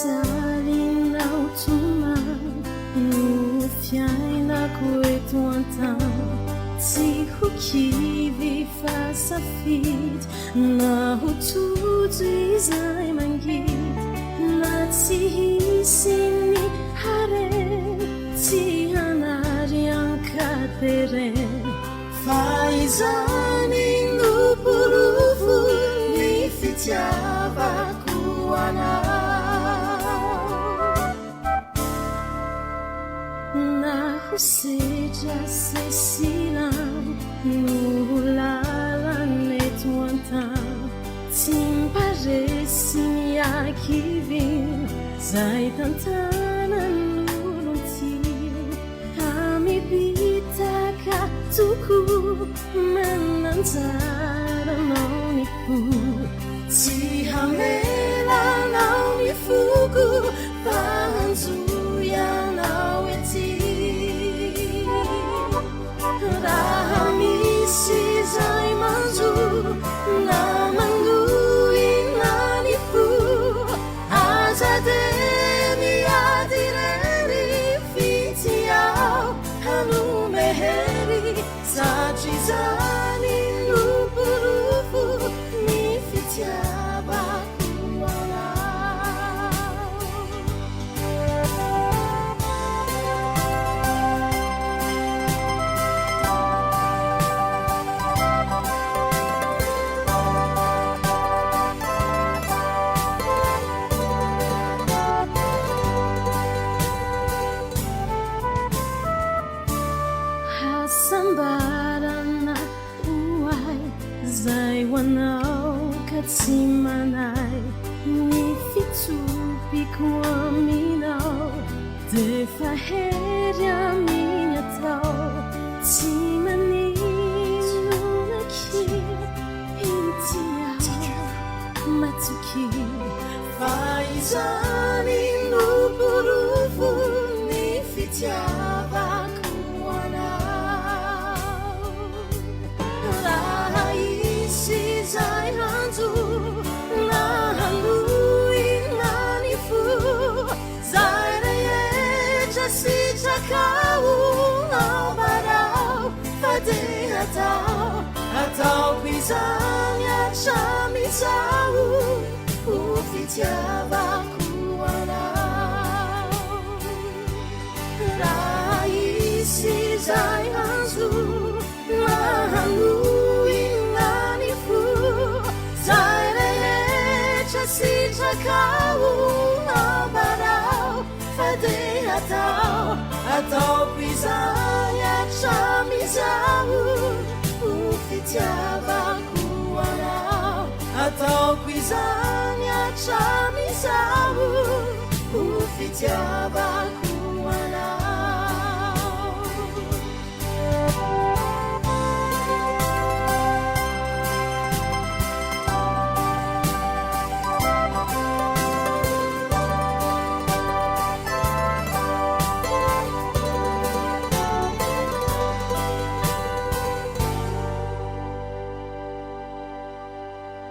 talinao tomany no fiainako eto an-tany tsy ho kivy fa safidy na ho tojo izay mangidy na tsy hisy ny hareny tsy hanary ankatereny fa izany noporovo ny fitiavako anao na ho sedra sesilany no lalany eto an-tany tsy mparesy miakiviny zay tantanan'olon-tio amibitaka toko mananjaranao ny fo tsy hamelanao ny foko fa hanjoyanao ety raha misy zay manjoro na mandoina ny fo azade miadireny fitiao hanomehery satria zany noporovo ny fitiavako anao hasambarana uai zay hoanao ka tsy manay ny fitopiko aminao de fa hery aminy atao tsy manino naky itiao matoky fa izany noporovo ny fitiavako anao raha isy zay hanjoro na hanoina ny fo zay rehetra sitrakao aobarao fa de ataoko izany hatramizao ho fitiavako anao raha isy zay hanjoro na hanoina ny fo zay rehetra sitrakao aobarao fa de ataoko izany hatramizao ho fitiavako anao ataoko izany hatramizao ho fitiavako